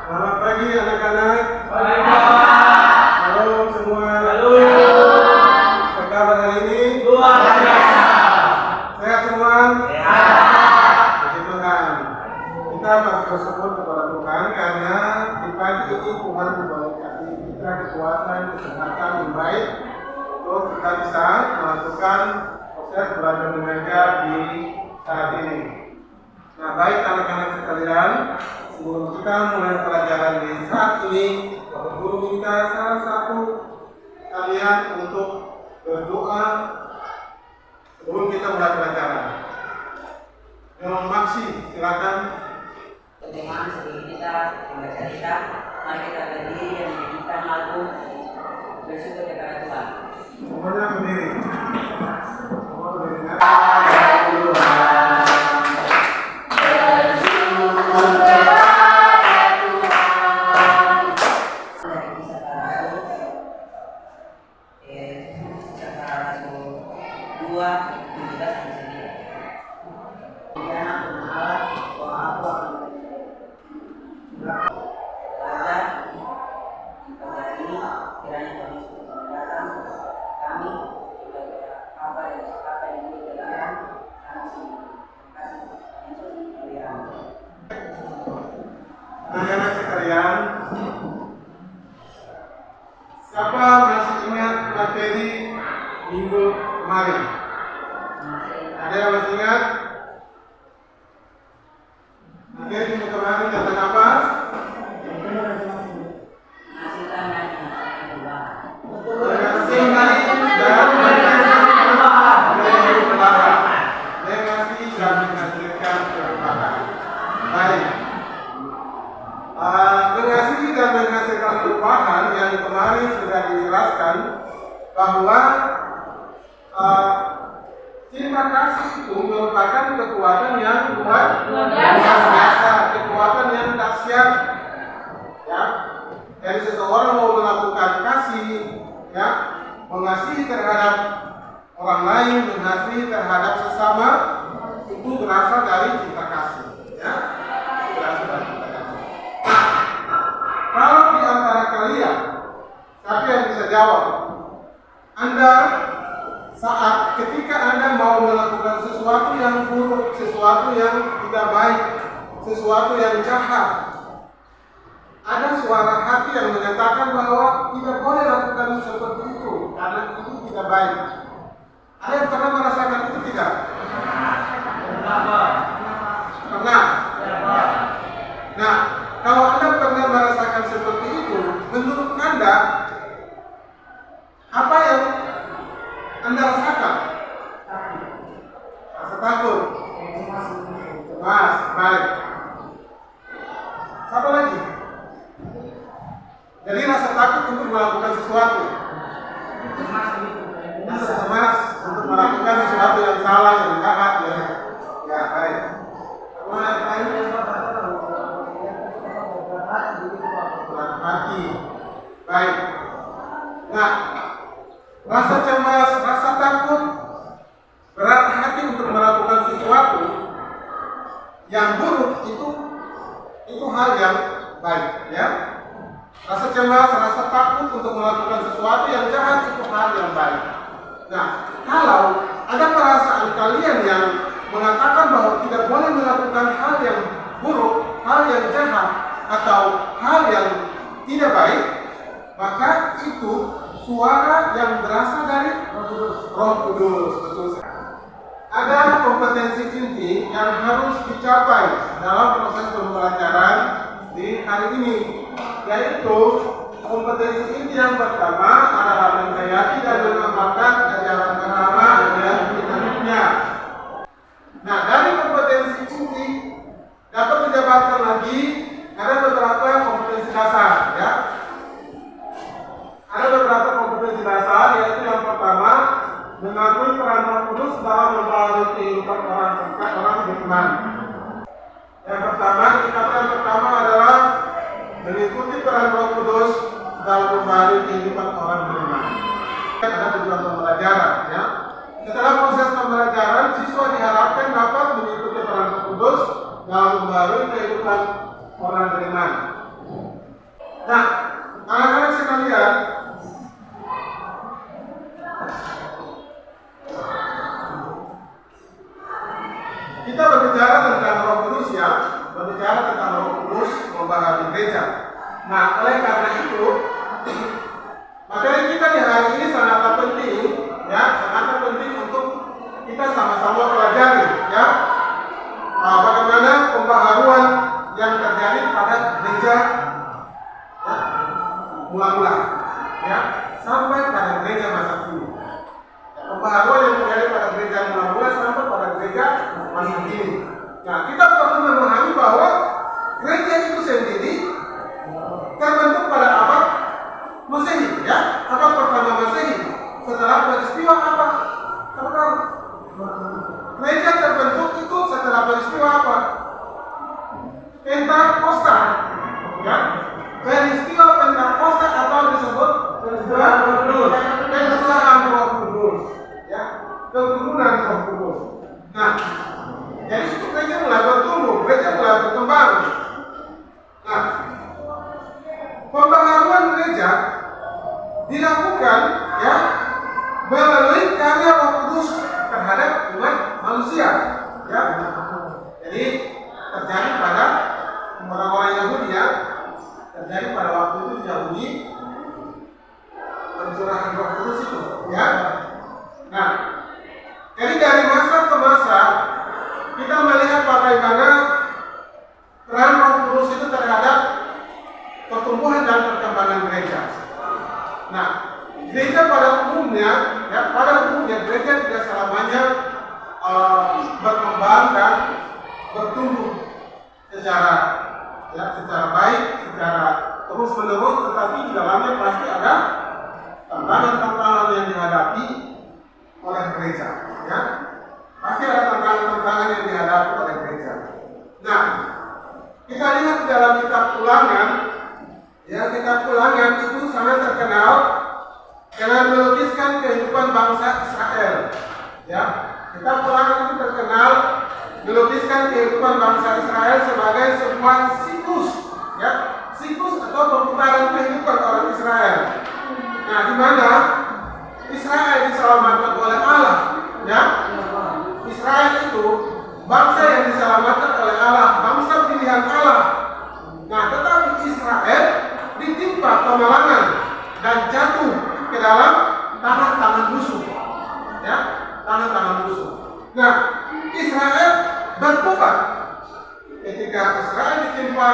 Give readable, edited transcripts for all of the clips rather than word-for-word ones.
Selamat pagi anak-anak. Pagi Pak. Halo semua. Halo. Apa kabar hari ini? Luar biasa. Sehat semua? Sehat. Puji Tuhan. Kita patut bersyukur kepada Tuhan karena di pagi ini Tuhan memberkati kita kekuatan, kesehatan yang baik untuk kita bisa melakukan proses belajar mengajar di saat ini. Nah, baik anak-anak sekalian, sebelum kita mulai pelajaran di saat ini, Bapak Guru minta salah satu kalian untuk berdoa sebelum kita mulai pelajaran. Yang maksi, silakan. Teman sebelum kita membaca kitab, mari kita berdiri dan menyanyikan lagu bersyukur kepada Tuhan. Semuanya berdiri. Semua berdiri. Anak-anak sekalian, siapa masih ingat materi minggu kemarin? Ada yang masih ingat? Materi minggu kemarin tentang apa? Mengasihi dan menghasilkan perubahan yang kemarin sudah dijelaskan bahwa cinta kasih itu merupakan kekuatan yang luar biasa, kekuatan yang dahsyat. Ya, dari seseorang mau melakukan kasih, ya, mengasihi terhadap orang lain, mengasihi terhadap sesama, itu berasal dari cinta kasih. Ya, berasal dari cinta kasih. Kalau di antara kalian, siapa yang bisa jawab? Anda saat ketika Anda mau melakukan sesuatu yang buruk, sesuatu yang tidak baik, sesuatu yang jahat, ada suara hati yang menyatakan bahwa tidak boleh lakukan seperti itu karena itu tidak baik. Ada yang pernah merasakan itu tidak? Pernah? Nah, kalau Anda pernah merasakan seperti itu, menurut Anda, apa yang Anda rasakan? Rasa takut, cemas, baik. Apa lagi? Jadi rasa takut untuk melakukan sesuatu, rasa cemas untuk melakukan sesuatu yang salah, yang jahat, ya baik. Hati, baik. Nah, rasa cemas, rasa takut, berat hati untuk melakukan sesuatu yang buruk itu hal yang baik, ya. Rasa cemas, rasa takut untuk melakukan sesuatu yang jahat itu hal yang baik. Nah, kalau ada perasaan kalian yang mengatakan bahwa tidak boleh melakukan hal yang buruk, hal yang jahat, atau hal yang tidak baik, maka itu suara yang berasal dari Roh Kudus. Betul sekali. Ada kompetensi inti yang harus dicapai dalam proses pembelajaran di hari ini, yaitu kompetensi inti yang pertama adalah menghayati dan mengamalkan ajaran agama dan dinamiknya. Nah, dari kompetensi inti dapat dijabarkan lagi ada beberapa kompetensi dasar, ya. Ada beberapa kompetensi dasar, yaitu yang pertama mengakui peran Roh Kudus dalam membaharui kehidupan orang beriman. Yang pertama, tingkatan pertama adalah mengikuti peran Roh Kudus dalam membaharui kehidupan orang beriman. Ada tujuan pembelajaran, ya. Setelah proses pembelajaran, siswa diharapkan dapat mengikuti peran Roh Kudus dalam membaharui kehidupan orang beriman. Nah, anak-anak sekalian, kita berbicara tentang Roh Kudus ya, berbicara tentang Roh Kudus membaharui gereja. Nah, oleh karena itu, materi kita di hari ini sangatlah penting, ya, sangatlah penting untuk kita sama-sama pelajari, ya, bagaimana pembaharuan yang terjadi pada gereja, ya, mula-mula, ya, sampai pada gereja masa kini. Pembaharuan yang terjadi pada gereja mula-mula sampai pada gereja masa kini. Nah, kita perlu memahami bahwa gereja itu sendiri terbentuk pada abad Masehi, ya, abad pertama Masehi. Setelah peristiwa apa? Karena gereja terbentuk itu setelah peristiwa apa? Pentakosta, ya, peristiwa Pentakosta atau disebut peristiwa pencurahan Roh Kudus, ya, keturunan Roh Kudus. Nah, jadi itu gereja mulai bertumbuh, gereja mulai berkembang. Nah, pembaharuan gereja dilakukan, ya, melalui karya Roh Kudus terhadap umat manusia, ya. Jadi terjadi pada orang-orang Yahudi, ya, terjadi pada waktu itu di Yahudi pencurahan Roh Kudus itu, ya. Nah, jadi dari masa ke masa kita melihat bagaimana peran Roh Kudus itu terhadap pertumbuhan dan perkembangan gereja. Nah, gereja pada umumnya, ya, gereja tidak selamanya berkembang dan bertumbuh secara baik, secara terus menerus, tetapi di dalamnya pasti ada tantangan-tantangan yang dihadapi oleh gereja, ya. Pasti ada tantangan-tantangan yang dihadapi oleh gereja. Nah, kita lihat di dalam kitab Ulangan, ya, kitab Ulangan itu sangat terkenal dengan melukiskan kehidupan bangsa Israel, ya. Kitab Ulangan itu terkenal melukiskan kehidupan bangsa Israel sebagai sebuah siklus, ya, siklus atau perputaran kehidupan orang Israel. Nah, di mana Israel diselamatkan oleh Allah, ya. Israel itu bangsa yang diselamatkan oleh Allah, bangsa pilihan Allah. Nah, tetapi Israel ditimpa kemalangan dan jatuh ke dalam tangan-tangan musuh, ya, tangan-tangan musuh. Nah, Israel bertobat ketika Israel ditimpa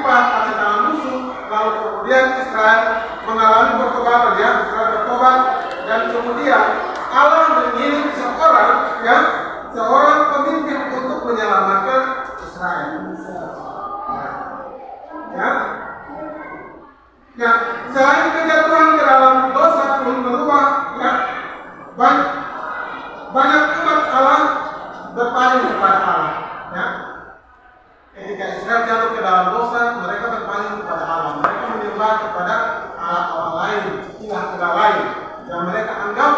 tangan-tangan musuh, lalu kemudian Israel mengalami pertobatan, ya, Israel bertobat, dan kemudian Allah mengirim seorang pemimpin untuk menyelamatkan Israel. Ya. Nah, selain kejatuhan ke dalam dosa pun berubah, ya, banyak umat Allah berpaling kepada Allah, ya. Ketika Israel jatuh ke dalam dosa, mereka berpaling kepada Allah. Mereka menyembah kepada Allah lain, ilah lain, yang mereka anggap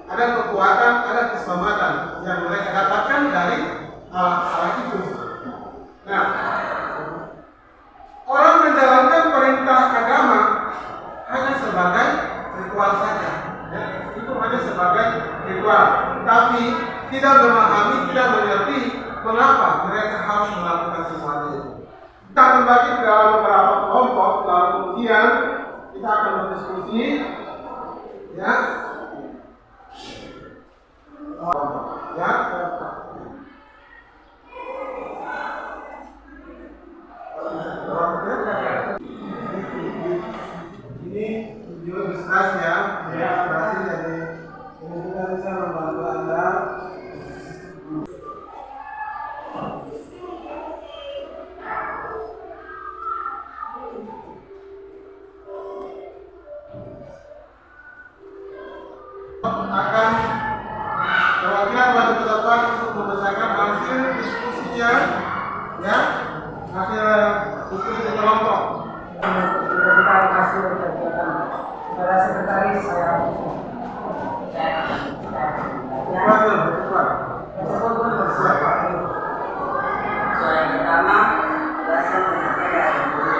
ada kekuatan, ada keselamatan yang mereka dapatkan dari Allah itu. Nah, orang menjalankan perintah agama hanya sebagai ritual saja, ya. Itu hanya sebagai ritual, tapi tidak memahami, tidak mengerti mengapa mereka harus melakukan sesuatu itu. Kita akan bagi ke dalam beberapa kelompok, lalu kemudian kita akan berdiskusi, ya. Ya. Ini video ilustrasi, ya, ilustrasi, jadi ini kita bisa membantu Anda. Akan perwakilan pada peserta untuk membacakan hasil diskusinya, ya, hasil diskusi kelompok. Kita kasih kegiatan kepada sekretaris saya. Soal yang pertama, bahasa pengertian dari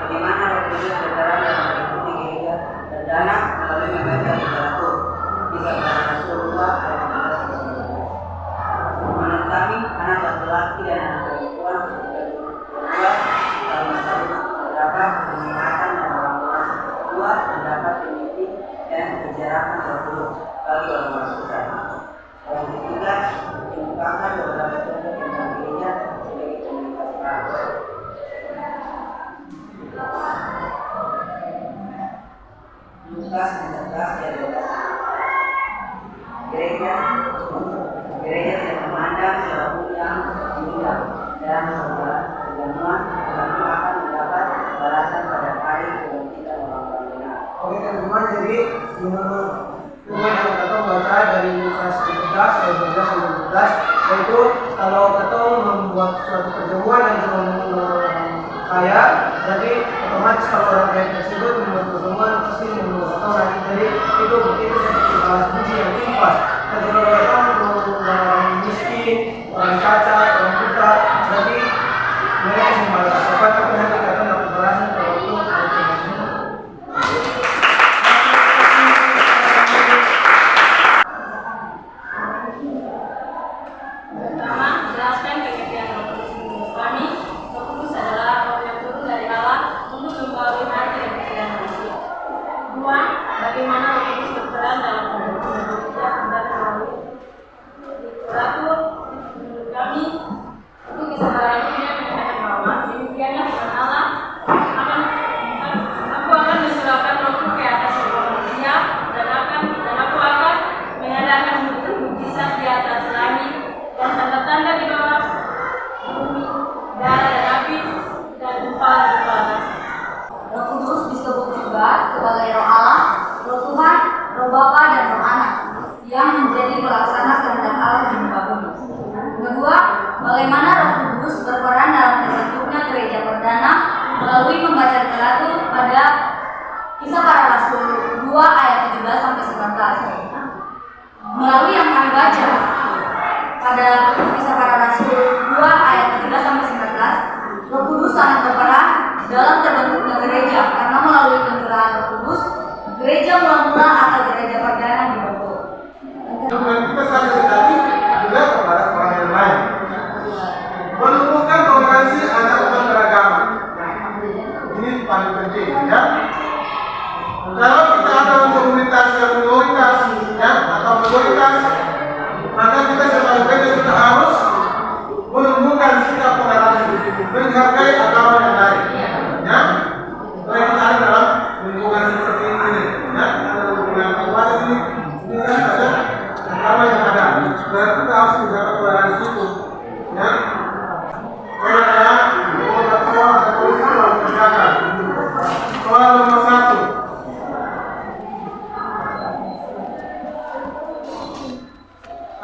bagaimana Roh Kudus berperan dalam mengikuti gereja perdana melalui membaca literatur kisah para rasul 2 ayat 15. Menurut kami, anak laki-laki dan anak perempuan berdua terdapat kesehatan dan orang tua terdapat pemimpin dan kejarakan Roh Kudus bagi orang susah. Yang ketiga, mengungkapkan beberapa contoh tentang gereja sebagai komunitas praktis. Lukas 14 ayat 12. Gereja tidak memandang siapapun yang meninggal dalam perjamuan, tetapi akan mendapat balasan pada hari kebangkitan orang-orang benar. Oke teman-teman, jadi menurut firman yang kita baca dari Lukas 13 ayat 12 sampai 12, yaitu kalau kita membuat suatu perjamuan yang cuma orang kaya, jadi otomatis kalau orang kaya tersebut membuat perjamuan pasti membuat orang jadi itu seperti balas budi yang timpas. Tapi kalau orang miskin, orang cacat, orang buta, jadi mereka sembahyang apa tapi nanti kata dapat balasan kalau itu Pertama, jelaskan pengertian Roh Kudus menurut kami. Roh Kudus adalah Roh yang turun dari Allah untuk membaharui hati dan pikiran manusia. Dua, bagaimana Roh Kudus berperan dalam pembentukan gereja dan melalui literatur. Menurut kami, itu kesabaran hidupnya menyatakan bahwa demikianlah firman Allah aku akan mencurahkan Rohku ke atas semua manusia dan aku akan mengadakan mujizat di atas langit dan tanda-tanda di bawah bumi, darah dan api dan dupa. Roh Kudus disebut juga sebagai Roh Allah, Roh Tuhan, Roh Bapa dan Roh Anak yang menjadi pelaksana kehendak Allah di muka bumi. Kedua, bagaimana Roh Kudus berperan dalam terbentuknya gereja perdana melalui membaca literatur pada Kisah Para Rasul 2 ayat 17 sampai 19. Melalui yang kami baca pada Kisah Para Rasul 2 ayat 13 sampai 19, Roh Kudus sangat berperan dalam terbentuknya gereja karena melalui pencurahan Roh Kudus, gereja mula-mula atau gereja perdana dibentuk. Dan kita sadar tadi juga kepada orang yang lain. Menumbuhkan toleransi antar beragama. Ini paling penting, ya. Kalau kita ada komunitas yang minoritas, ya, atau minoritas, maka kita sebagai gereja juga harus menumbuhkan sikap toleransi, menghargai agama yang lain, ya. Supaya kita ada dalam lingkungan seperti ini, ya. Ada lingkungan keluarga ini kan ada agama yang ada. Supaya kita harus menjaga toleransi itu, ya. Kayak orang atau polisi harus menjaga. Soal nomor 1.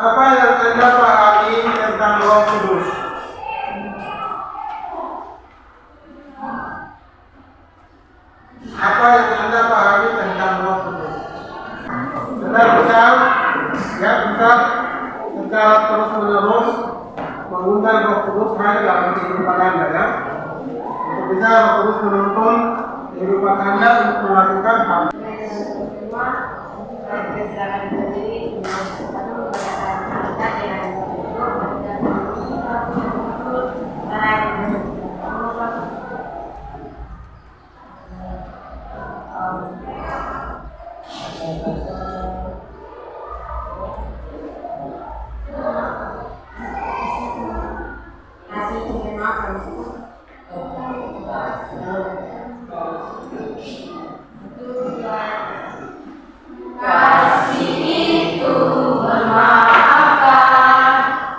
Apa yang Anda pahami tentang Roh Kudus? Apa yang Anda pahami tentang Roh Kudus? Kita bisa secara terus-menerus mengundang Roh Kudus hanya dalam kehidupan Anda, ya. Untuk bisa Roh Kudus menuntun kehidupan Anda untuk melakukan hal. Kasih itu memaafkan,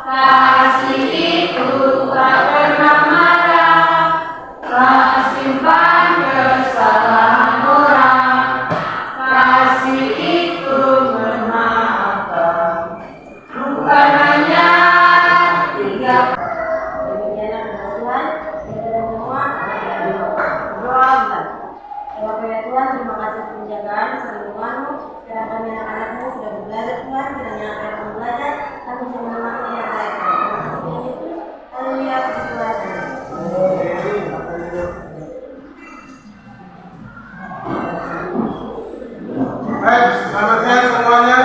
kasih itu tak pernah marah, tak simpan kesalahan orang, kasih itu memaafkan, bukan hanya tiga. Demikianlah Tuhan, kita semua berdoa. Ya Tuhan, terima kasih penjagaan perlindunganmu, karena kami anak-anakmu sudah belajar Tuhan, kiranya apa yang kami belajar, kami bisa mengerti yang baik. Terima kasih Yesus, haleluya, puji Tuhan. Baik, selamat siang semuanya.